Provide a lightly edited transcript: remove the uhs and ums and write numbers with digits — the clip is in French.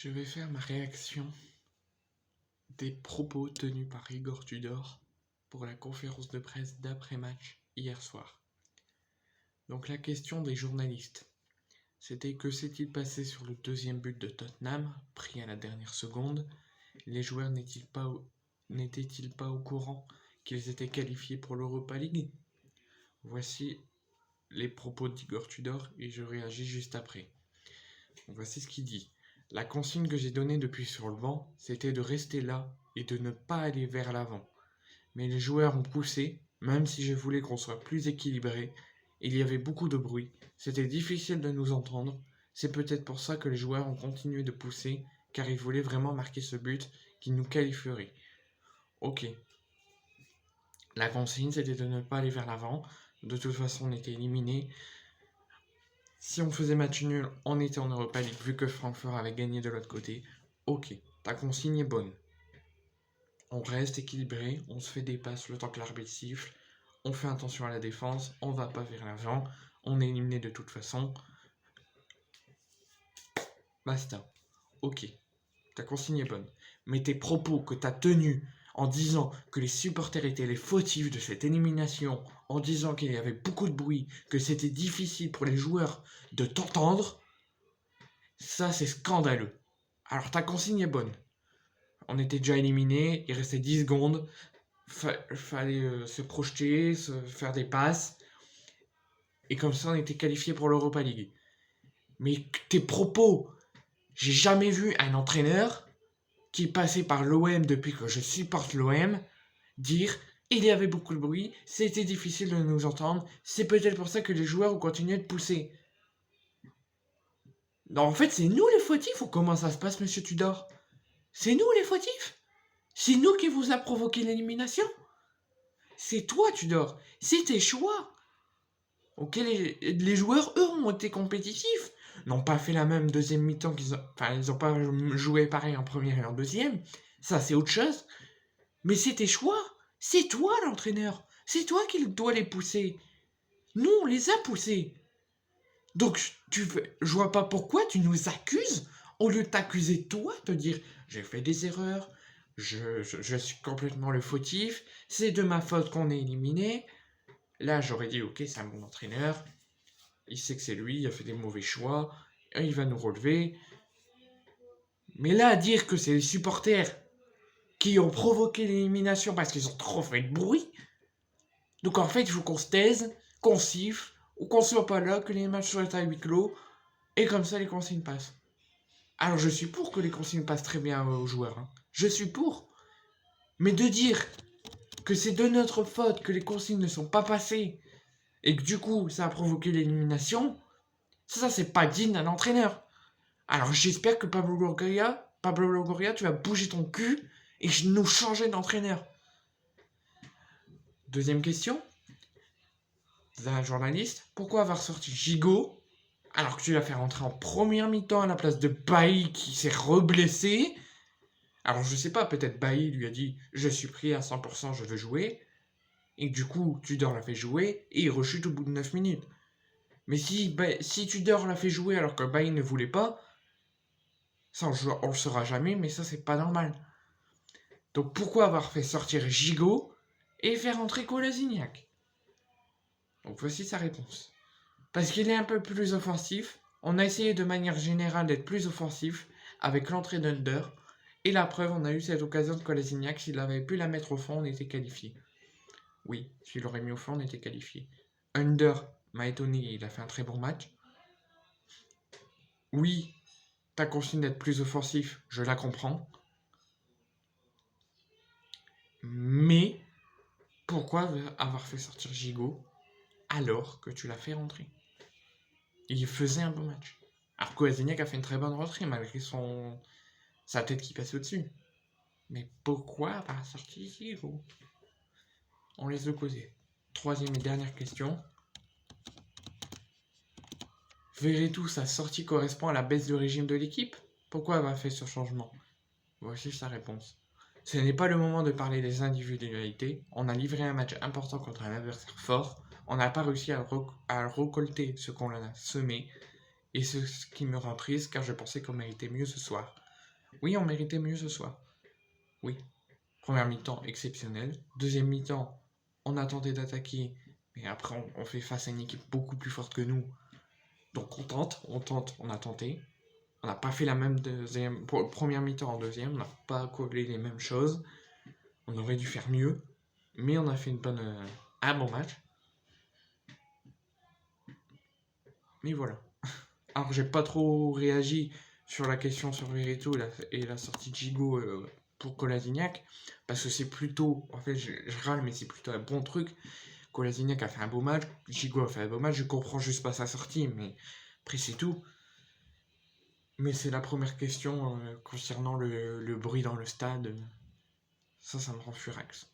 Je vais faire ma réaction des propos tenus par Igor Tudor pour la conférence de presse d'après-match hier soir. Donc la question des journalistes, c'était que s'est-il passé sur le deuxième but de Tottenham, pris à la dernière seconde? Les joueurs n'étaient-ils pas au courant qu'ils étaient qualifiés pour l'Europa League? Voici les propos d'Igor Tudor et je réagis juste après. Voici ce qu'il dit. La consigne que j'ai donnée depuis sur le banc, c'était de rester là et de ne pas aller vers l'avant. Mais les joueurs ont poussé, même si je voulais qu'on soit plus équilibré. Il y avait beaucoup de bruit, c'était difficile de nous entendre. C'est peut-être pour ça que les joueurs ont continué de pousser, car ils voulaient vraiment marquer ce but qui nous qualifierait. Ok. La consigne, c'était de ne pas aller vers l'avant. De toute façon, on était éliminés. Si on faisait match nul, on était en Europa League vu que Francfort avait gagné de l'autre côté. Ok, ta consigne est bonne. On reste équilibré, on se fait des passes le temps que l'arbitre siffle, on fait attention à la défense, on va pas vers l'avant, on est éliminé de toute façon. Basta. Ok, ta consigne est bonne. Mais tes propos que t'as tenus en disant que les supporters étaient les fautifs de cette élimination, en disant qu'il y avait beaucoup de bruit, que c'était difficile pour les joueurs de t'entendre, ça c'est scandaleux. Alors ta consigne est bonne. On était déjà éliminés, il restait 10 secondes, fallait se projeter, faire des passes, et comme ça on était qualifié pour l'Europa League. Mais tes propos, j'ai jamais vu un entraîneur qui est passé par l'OM depuis que je supporte l'OM dire il y avait beaucoup de bruit, c'était difficile de nous entendre, c'est peut-être pour ça que les joueurs ont continué de pousser. Non, en fait, c'est nous les fautifs ou comment ça se passe, monsieur Tudor? C'est nous les fautifs? C'est nous qui vous a provoqué l'élimination? C'est toi, Tudor. C'est tes choix. Ok, les joueurs, eux, ont été compétitifs. N'ont pas fait la même deuxième mi-temps qu'ils ont. Enfin, ils n'ont pas joué pareil en première et en deuxième. Ça, c'est autre chose. Mais c'est tes choix. C'est toi l'entraîneur. C'est toi qui dois les pousser. Nous, on les a poussés. Donc, je vois pas pourquoi tu nous accuses au lieu de t'accuser toi, de dire j'ai fait des erreurs, je suis complètement le fautif, c'est de ma faute qu'on est éliminé. Là, j'aurais dit ok, c'est un bon entraîneur, il sait que c'est lui, il a fait des mauvais choix, il va nous relever. Mais là, à dire que c'est les supporters qui ont provoqué l'élimination parce qu'ils ont trop fait de bruit, donc en fait, il faut qu'on se taise, qu'on siffle, ou qu'on soit pas là, que les matchs soient à huis clos, et comme ça, les consignes passent. Alors, je suis pour que les consignes passent très bien aux joueurs. Hein. Je suis pour. Mais de dire que c'est de notre faute que les consignes ne sont pas passées, et que du coup, ça a provoqué l'élimination, ça, c'est pas digne d'un entraîneur. Alors, j'espère que Pablo Longoria, tu vas bouger ton cul et nous changer d'entraîneur. Deuxième question. Un journaliste, pourquoi avoir sorti Gigot alors que tu l'as fait rentrer en première mi-temps à la place de Bailly qui s'est reblessé? Alors je sais pas, peut-être Bailly lui a dit je suis pris à 100%, je veux jouer. Et du coup, Tudor l'a fait jouer et il rechute au bout de 9 minutes. Mais si Tudor l'a fait jouer alors que Bailly ne voulait pas, ça on le saura jamais, mais ça c'est pas normal. Donc pourquoi avoir fait sortir Gigot et faire entrer Kolasinac? Donc voici sa réponse. Parce qu'il est un peu plus offensif, on a essayé de manière générale d'être plus offensif avec l'entrée d'Under, et la preuve, on a eu cette occasion de Kolasinac, s'il avait pu la mettre au fond, on était qualifié. Oui, s'il l'aurait mis au fond, on était qualifié. Under m'a étonné, il a fait un très bon match. Oui, ta consigne d'être plus offensif, je la comprends. Mais pourquoi avoir fait sortir Gigot alors que tu l'as fait rentrer? Il faisait un bon match. Alors Kolasinac a fait une très bonne rentrée malgré sa tête qui passait au-dessus. Mais pourquoi avoir sorti Gigot? On laisse de côté. Troisième et dernière question. Verretou, sa sortie correspond à la baisse de régime de l'équipe? Pourquoi avoir fait ce changement? Voici sa réponse. Ce n'est pas le moment de parler des individualités. On a livré un match important contre un adversaire fort. On n'a pas réussi à récolter ce qu'on a semé. Et c'est ce qui me rend triste car je pensais qu'on méritait mieux ce soir. Oui, on méritait mieux ce soir. Oui. Première mi-temps exceptionnelle. Deuxième mi-temps, on a tenté d'attaquer, mais après on fait face à une équipe beaucoup plus forte que nous. Donc on a tenté. On n'a pas fait la même première mi-temps en deuxième, on n'a pas collé les mêmes choses. On aurait dû faire mieux, mais on a fait un bon match. Mais voilà. Alors j'ai pas trop réagi sur la question sur Veretout et la sortie de Gigot pour Kolasinac, parce que c'est plutôt, en fait je râle, mais c'est plutôt un bon truc. Kolasinac a fait un beau match, Gigot a fait un beau match, je comprends juste pas sa sortie, mais après c'est tout. Mais c'est la première question concernant le bruit dans le stade. Ça me rend furax.